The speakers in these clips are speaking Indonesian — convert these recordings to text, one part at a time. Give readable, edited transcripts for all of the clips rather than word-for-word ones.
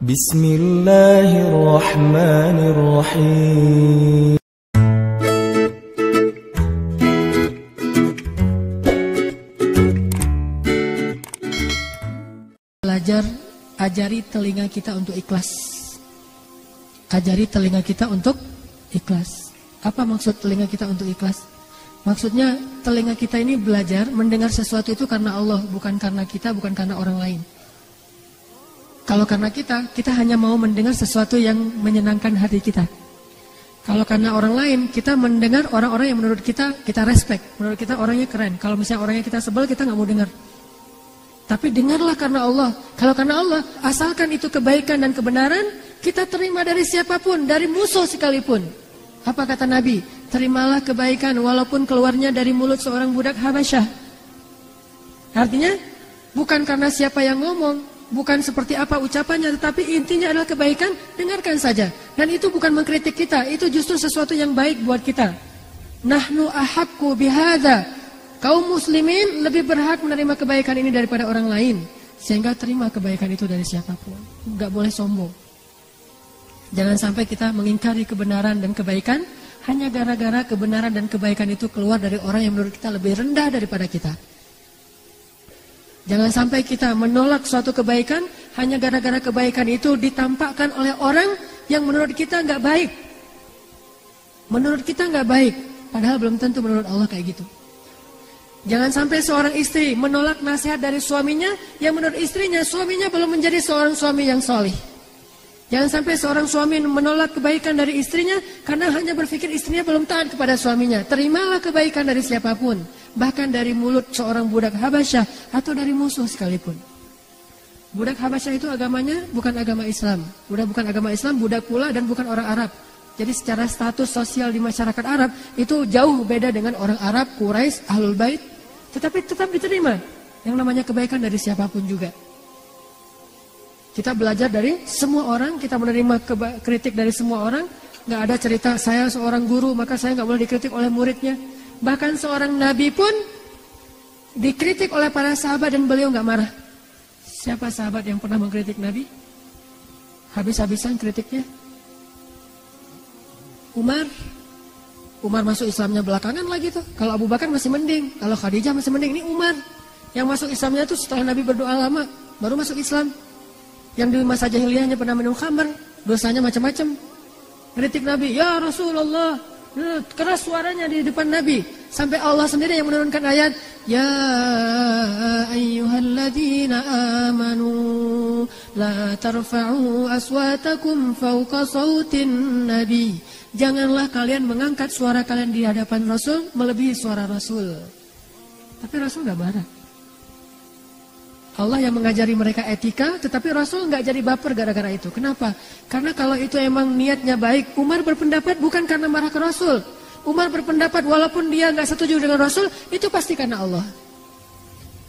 Bismillahirrahmanirrahim. Belajar, ajari telinga kita untuk ikhlas. Ajari telinga kita untuk ikhlas. Apa maksud telinga kita untuk ikhlas? Maksudnya telinga kita ini belajar mendengar sesuatu itu karena Allah, bukan karena kita, bukan karena orang lain. Kalau karena kita hanya mau mendengar sesuatu yang menyenangkan hati kita. Kalau karena orang lain, kita mendengar orang-orang yang menurut kita respect, menurut kita orangnya keren. Kalau misalnya orangnya kita sebel, kita nggak mau dengar. Tapi dengarlah karena Allah. Kalau karena Allah, asalkan itu kebaikan dan kebenaran, kita terima dari siapapun, dari musuh sekalipun. Apa kata Nabi? Terimalah kebaikan walaupun keluarnya dari mulut seorang budak Habasyah. Artinya, bukan karena siapa yang ngomong, bukan seperti apa ucapannya, tetapi intinya adalah kebaikan, dengarkan saja. Dan itu bukan mengkritik kita, itu justru sesuatu yang baik buat kita. Nahnu ahaqqu bihadza. Kaum muslimin lebih berhak menerima kebaikan ini daripada orang lain. Sehingga terima kebaikan itu dari siapapun. Enggak boleh sombong. Jangan sampai kita mengingkari kebenaran dan kebaikan hanya gara-gara kebenaran dan kebaikan itu keluar dari orang yang menurut kita lebih rendah daripada kita. Jangan sampai kita menolak suatu kebaikan hanya gara-gara kebaikan itu ditampakkan oleh orang yang menurut kita nggak baik. Menurut kita nggak baik, padahal belum tentu menurut Allah kayak gitu. Jangan sampai seorang istri menolak nasihat dari suaminya yang menurut istrinya, suaminya belum menjadi seorang suami yang solih. Jangan sampai seorang suami menolak kebaikan dari istrinya karena hanya berpikir istrinya belum taat kepada suaminya. Terimalah kebaikan dari siapapun, bahkan dari mulut seorang budak Habasyah atau dari musuh sekalipun. Budak Habasyah itu agamanya bukan agama Islam. Bukan agama Islam, budak pula dan bukan orang Arab. Jadi secara status sosial di masyarakat Arab itu jauh beda dengan orang Arab, Quraisy, Ahlul Bait. Tetapi tetap diterima yang namanya kebaikan dari siapapun juga. Kita belajar dari semua orang, kita menerima kritik dari semua orang. Gak ada cerita saya seorang guru maka saya gak boleh dikritik oleh muridnya. Bahkan seorang nabi pun dikritik oleh para sahabat dan beliau gak marah. Siapa sahabat yang pernah mengkritik nabi? Habis-habisan kritiknya. Umar masuk Islamnya belakangan lagi tuh. Kalau Abu Bakar masih mending, kalau Khadijah masih mending. Ini Umar yang masuk Islamnya tuh setelah Nabi berdoa lama baru masuk Islam. Yang di masa jahiliyahnya pernah minum khamr, dosanya macam-macam. Kritik Nabi, ya Rasulullah, keras suaranya di depan Nabi. Sampai Allah sendiri yang menurunkan ayat, ya ayyuhalladzina amanu la tarfa'u aswatakum fawqa sautin nabi. Janganlah kalian mengangkat suara kalian di hadapan Rasul melebihi suara Rasul. Tapi Rasul gak marah. Allah yang mengajari mereka etika, tetapi Rasul gak jadi baper gara-gara itu. Kenapa? Karena kalau itu emang niatnya baik, Umar berpendapat bukan karena marah ke Rasul. Umar berpendapat walaupun dia gak setuju dengan Rasul, itu pasti karena Allah.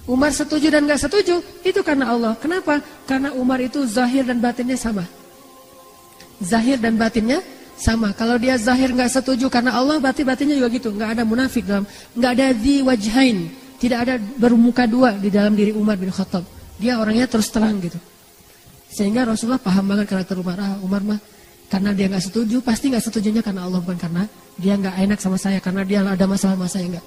Umar setuju dan gak setuju, itu karena Allah. Kenapa? Karena Umar itu zahir dan batinnya sama. Zahir dan batinnya sama. Kalau dia zahir nggak setuju karena Allah, batinnya juga gitu. Nggak ada munafik dalam, nggak ada dzi wajhain, tidak ada bermuka dua di dalam diri Umar bin Khattab. Dia orangnya terus terang gitu. Sehingga Rasulullah paham banget karakter Umar. Umar mah karena dia nggak setuju, pasti nggak setujunya karena Allah, bukan karena dia nggak enak sama saya, karena dia ada masalah sama saya, enggak.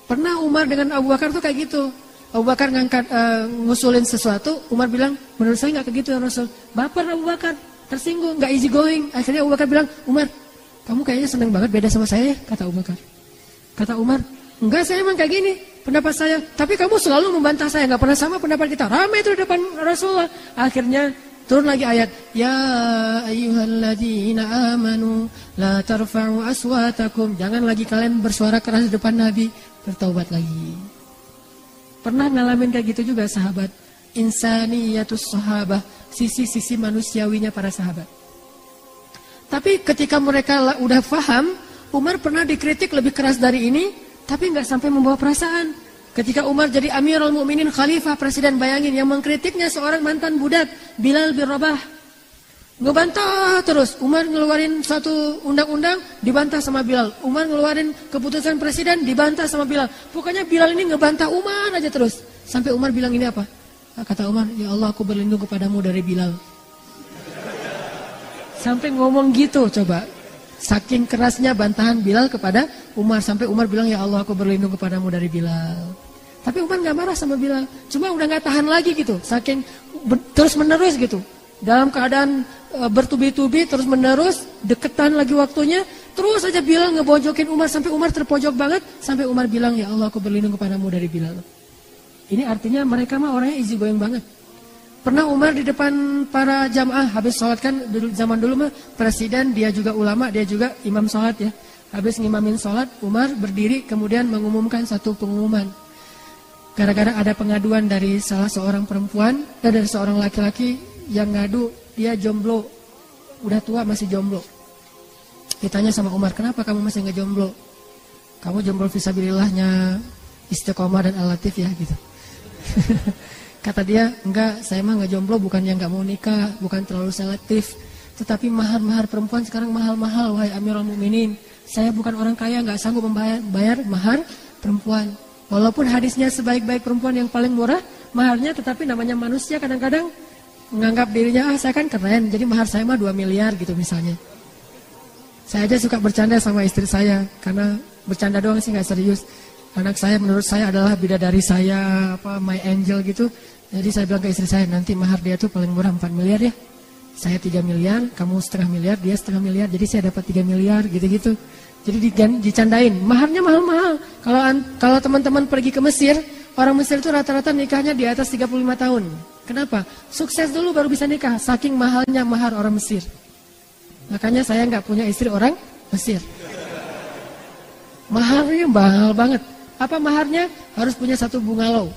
Pernah Umar dengan Abu Bakar tuh kayak gitu. Abu Bakar ngusulin sesuatu, Umar bilang, menurut saya nggak kayak gitu ya Rasul. Baper Abu Bakar. Tersinggung, gak easy going. Akhirnya Abu Bakar bilang, Umar, kamu kayaknya senang banget beda sama saya ya, kata Abu Bakar. Kata Umar, enggak, saya emang kayak gini pendapat saya. Tapi kamu selalu membantah saya, gak pernah sama pendapat kita. Ramai itu di depan Rasulullah. Akhirnya turun lagi ayat, ya ayyuhalladzina amanu la tarfa'u aswatakum. Jangan lagi kalian bersuara keras di depan Nabi. Bertaubat lagi. Pernah ngalamin kayak gitu juga sahabat. Insaniyatus sahabah, sisi-sisi manusiawinya para sahabat. Tapi ketika mereka udah paham, Umar pernah dikritik lebih keras dari ini, tapi nggak sampai membawa perasaan. Ketika Umar jadi Amirul Mukminin, khalifah, presiden, bayangin yang mengkritiknya seorang mantan budak, Bilal bin Rabah. Ngebantah terus. Umar ngeluarin satu undang-undang, dibantah sama Bilal. Umar ngeluarin keputusan presiden, dibantah sama Bilal. Pokoknya Bilal ini ngebantah Umar aja terus. Sampai Umar bilang ini apa? Kata Umar, ya Allah, aku berlindung kepadamu dari Bilal. Sampai ngomong gitu coba. Saking kerasnya bantahan Bilal kepada Umar. Sampai Umar bilang, ya Allah aku berlindung kepadamu dari Bilal. Tapi Umar gak marah sama Bilal. Cuma udah gak tahan lagi gitu. Saking terus menerus gitu. Dalam keadaan bertubi-tubi terus menerus. Deketan lagi waktunya. Terus aja Bilal ngebojokin Umar. Sampai Umar terpojok banget. Sampai Umar bilang, ya Allah aku berlindung kepadamu dari Bilal. Ini artinya mereka mah orangnya easy going banget. Pernah Umar di depan para jamaah habis sholat kan zaman dulu mah presiden, dia juga ulama, dia juga imam sholat ya. Habis ngimamin sholat, Umar berdiri kemudian mengumumkan satu pengumuman. Gara-gara ada pengaduan dari salah seorang perempuan dan dari seorang laki-laki yang ngadu dia jomblo, udah tua masih jomblo. Ditanya sama Umar, kenapa kamu masih nggak jomblo? Kamu jomblo fisabilillahnya Istiqomah dan Al-Latif ya gitu. Kata dia, enggak, saya mah nggak jomblo bukan yang nggak mau nikah, bukan terlalu selektif. Tetapi mahar-mahar perempuan sekarang mahal-mahal, wahai Amirul Mukminin. Saya bukan orang kaya, nggak sanggup membayar mahar perempuan. Walaupun hadisnya sebaik-baik perempuan yang paling murah maharnya, tetapi namanya manusia kadang-kadang menganggap dirinya, saya kan keren, jadi mahar saya mah 2 miliar gitu misalnya. Saya aja suka bercanda sama istri saya, karena bercanda doang sih nggak serius. Anak saya menurut saya adalah bidadari saya, my angel gitu. Jadi saya bilang ke istri saya, nanti mahar dia tuh paling murah 4 miliar ya. Saya 3 miliar, kamu setengah miliar, dia setengah miliar. Jadi saya dapat 3 miliar gitu-gitu. Jadi dicandain, maharnya mahal-mahal. Kalau teman-teman pergi ke Mesir, orang Mesir itu rata-rata nikahnya di atas 35 tahun. Kenapa? Sukses dulu baru bisa nikah, saking mahalnya mahar orang Mesir. Makanya saya nggak punya istri orang Mesir. Maharnya mahal banget. Apa maharnya? Harus punya 1 bungalow.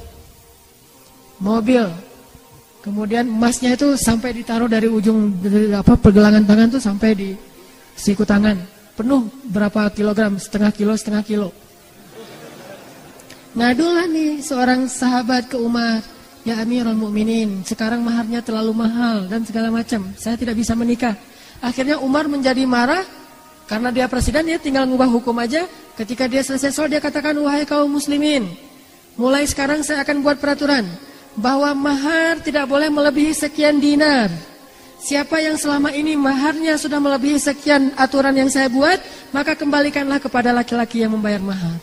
Mobil, kemudian emasnya itu sampai ditaruh dari ujung pergelangan tangan tuh sampai di siku tangan, penuh berapa kilogram, setengah kilo. Ngadulah nih seorang sahabat ke Umar, ya Amirul Mukminin, sekarang maharnya terlalu mahal dan segala macam, saya tidak bisa menikah. Akhirnya Umar menjadi marah karena dia presiden, dia tinggal ngubah hukum aja. Ketika dia selesai sholat, dia katakan, wahai kaum muslimin, mulai sekarang saya akan buat peraturan bahwa mahar tidak boleh melebihi sekian dinar. Siapa yang selama ini maharnya sudah melebihi sekian aturan yang saya buat, maka kembalikanlah kepada laki-laki yang membayar mahar.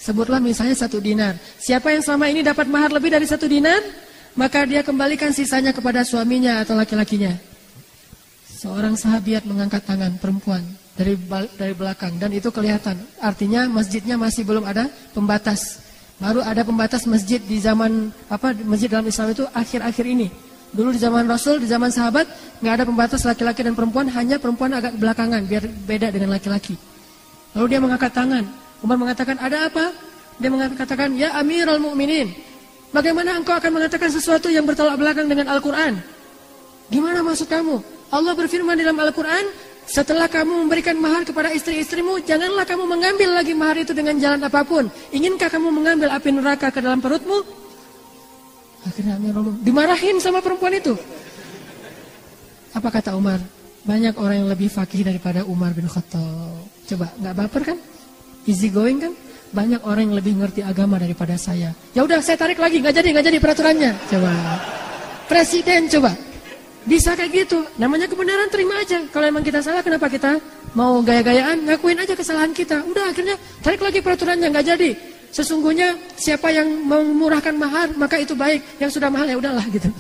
Sebutlah misalnya 1 dinar. Siapa yang selama ini dapat mahar lebih dari 1 dinar, maka dia kembalikan sisanya kepada suaminya atau laki-lakinya. Seorang sahabiat mengangkat tangan, perempuan, dari belakang, dan itu kelihatan. Artinya masjidnya masih belum ada pembatas. Baru ada pembatas masjid di zaman masjid dalam Islam itu akhir-akhir ini. Dulu di zaman Rasul, di zaman sahabat nggak ada pembatas laki-laki dan perempuan, hanya perempuan agak belakangan biar beda dengan laki-laki. Lalu dia mengangkat tangan. Umar mengatakan, ada apa? Dia mengatakan, ya Amirul Mukminin, bagaimana engkau akan mengatakan sesuatu yang bertolak belakang dengan Al-Quran? Gimana maksud kamu? Allah berfirman dalam Al-Quran, setelah kamu memberikan mahar kepada istri-istrimu, janganlah kamu mengambil lagi mahar itu dengan jalan apapun. Inginkah kamu mengambil api neraka ke dalam perutmu? Akhirnya dimarahin sama perempuan itu. Apa kata Umar? Banyak orang yang lebih fakih daripada Umar bin Khattab. Coba, nggak baper kan? Easy going kan? Banyak orang yang lebih ngerti agama daripada saya. Ya udah, saya tarik lagi, nggak jadi peraturannya. Coba, presiden coba. Bisa kayak gitu, namanya kebenaran, terima aja. Kalau emang kita salah, kenapa kita mau gaya-gayaan? Ngakuin aja kesalahan kita. Udah, akhirnya tarik lagi peraturannya, nggak jadi. Sesungguhnya siapa yang memurahkan mahar, maka itu baik. Yang sudah mahal ya udahlah gitu.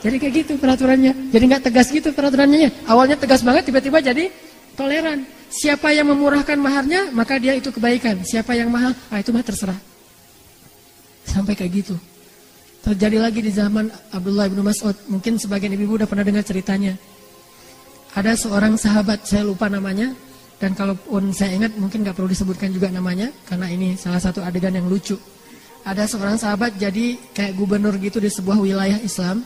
Jadi kayak gitu peraturannya. Jadi nggak tegas gitu peraturannya. Awalnya tegas banget, tiba-tiba jadi toleran. Siapa yang memurahkan maharnya, maka dia itu kebaikan. Siapa yang mahal, itu mah terserah. Sampai kayak gitu. Terjadi lagi di zaman Abdullah bin Mas'ud. Mungkin sebagian ibu-ibu udah pernah dengar ceritanya. Ada seorang sahabat, saya lupa namanya. Dan kalaupun saya ingat mungkin gak perlu disebutkan juga namanya. Karena ini salah satu adegan yang lucu. Ada seorang sahabat jadi kayak gubernur gitu di sebuah wilayah Islam.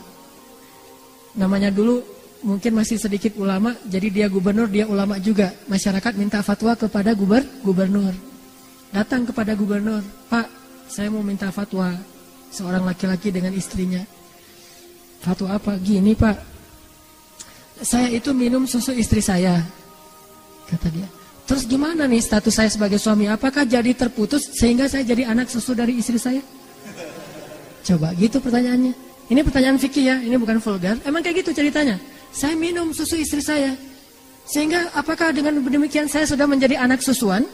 Namanya dulu mungkin masih sedikit ulama. Jadi dia gubernur, dia ulama juga. Masyarakat minta fatwa kepada gubernur. Datang kepada gubernur, Pak, saya mau minta fatwa. Seorang laki-laki dengan istrinya. Fatwa apa? Gini Pak, saya itu minum susu istri saya, kata dia. Terus gimana nih status saya sebagai suami? Apakah jadi terputus sehingga saya jadi anak susu dari istri saya? Coba gitu pertanyaannya. Ini pertanyaan fikih ya, ini bukan vulgar. Emang kayak gitu ceritanya. Saya minum susu istri saya. Sehingga apakah dengan demikian saya sudah menjadi anak susuan?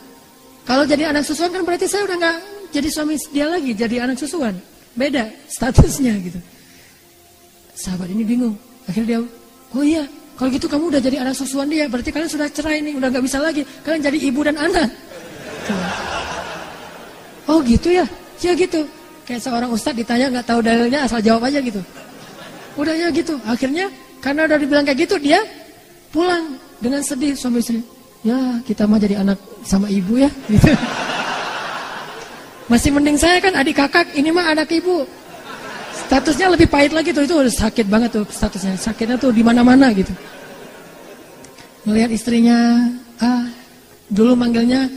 Kalau jadi anak susuan kan berarti saya udah nggak jadi suami dia lagi, jadi anak susuan. Beda statusnya gitu. Sahabat ini bingung. Akhirnya dia, oh iya, kalau gitu kamu udah jadi anak susuan dia, berarti kalian sudah cerai nih, udah nggak bisa lagi. Kalian jadi ibu dan anak. Oh gitu ya? Ya gitu. Kayak seorang ustadz ditanya nggak tahu dalilnya, asal jawab aja gitu. Udah ya gitu. Akhirnya karena udah dibilang kayak gitu, dia pulang dengan sedih suami istri. Ya kita mah jadi anak sama ibu ya. Gitu. Masih mending saya kan adik kakak, ini mah anak ibu. Statusnya lebih pahit lagi tuh, itu udah sakit banget tuh statusnya. Sakitnya tuh di mana-mana gitu. Melihat istrinya, dulu manggilnya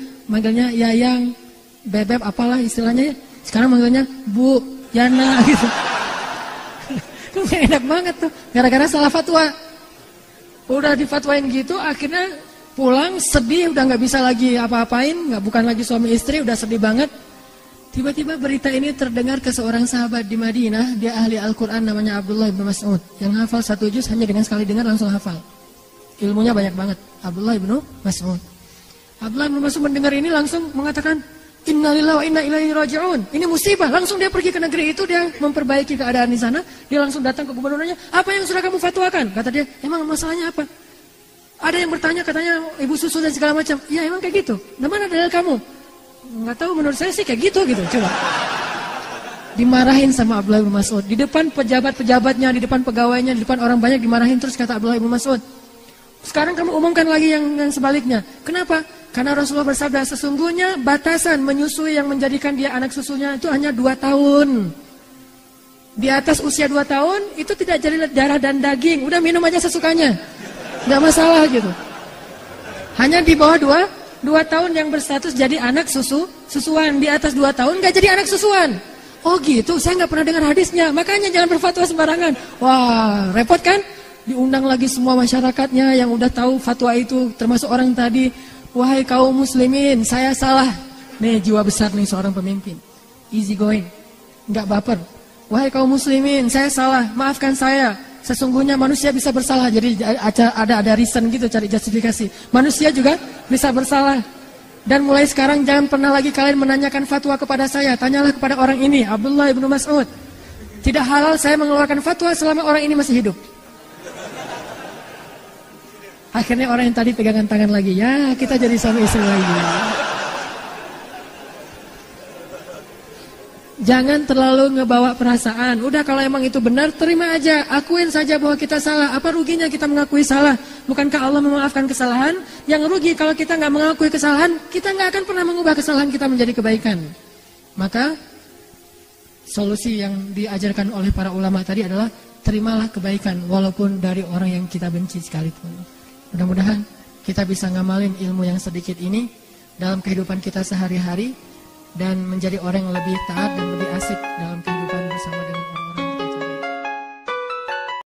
Yayang, Bebeb, apalah istilahnya ya. Sekarang manggilnya Bu, Yana gitu. Enak banget tuh, gara-gara salah fatwa. Udah difatwain gitu, akhirnya pulang sedih, udah nggak bisa lagi apa-apain, bukan lagi suami istri, udah sedih banget. Tiba-tiba berita ini terdengar ke seorang sahabat di Madinah, dia ahli Al-Quran namanya Abdullah bin Mas'ud, yang hafal 1 juz hanya dengan sekali dengar langsung hafal. Ilmunya banyak banget, Abdullah bin Mas'ud. Abdullah bin Mas'ud mendengar ini langsung mengatakan, Innalillahi wa inna ilaihi raji'un. Ini musibah. Langsung dia pergi ke negeri itu, dia memperbaiki keadaan di sana. Dia langsung datang ke gubernurnya. Apa yang sudah kamu fatwakan? Kata dia, emang masalahnya apa? Ada yang bertanya, katanya ibu susu dan segala macam. Ya emang kayak gitu. Nah mana dalil kamu? Nggak tahu, menurut saya sih kayak gitu. Coba. Dimarahin sama Abdullah bin Mas'ud. Di depan pejabat-pejabatnya, di depan pegawainya, di depan orang banyak dimarahin terus kata Abdullah bin Mas'ud. Sekarang kamu umumkan lagi yang sebaliknya. Kenapa? Karena Rasulullah bersabda, sesungguhnya batasan menyusui yang menjadikan dia anak susunya itu hanya 2 tahun. Di atas usia 2 tahun, itu tidak jadi darah dan daging. Udah minum aja sesukanya. Nggak masalah gitu. Hanya di bawah 2 tahun yang berstatus jadi anak susuan. Di atas 2 tahun nggak jadi anak susuan. Oh gitu, saya nggak pernah dengar hadisnya. Makanya jangan berfatwa sembarangan. Wah, repot kan? Diundang lagi semua masyarakatnya yang udah tahu fatwa itu, termasuk orang tadi. Wahai kaum muslimin, saya salah. Nih jiwa besar nih seorang pemimpin. Easy going, nggak baper. Wahai kaum muslimin, saya salah. Maafkan saya. Sesungguhnya manusia bisa bersalah. Jadi ada reason gitu, cari justifikasi. Manusia juga bisa bersalah. Dan mulai sekarang jangan pernah lagi kalian menanyakan fatwa kepada saya. Tanyalah kepada orang ini, Abdullah bin Mas'ud. Tidak halal saya mengeluarkan fatwa selama orang ini masih hidup. Akhirnya orang yang tadi pegangan tangan lagi, ya kita jadi suami istri lagi. Jangan terlalu ngebawa perasaan. Udah kalau emang itu benar, terima aja. Akuin saja bahwa kita salah. Apa ruginya kita mengakui salah? Bukankah Allah memaafkan kesalahan? Yang rugi kalau kita nggak mengakui kesalahan, kita nggak akan pernah mengubah kesalahan kita menjadi kebaikan. Maka solusi yang diajarkan oleh para ulama tadi adalah terimalah kebaikan walaupun dari orang yang kita benci sekalipun. Mudah-mudahan kita bisa ngamalin ilmu yang sedikit ini dalam kehidupan kita sehari-hari dan menjadi orang yang lebih taat dan lebih asik dalam kehidupan bersama dengan orang.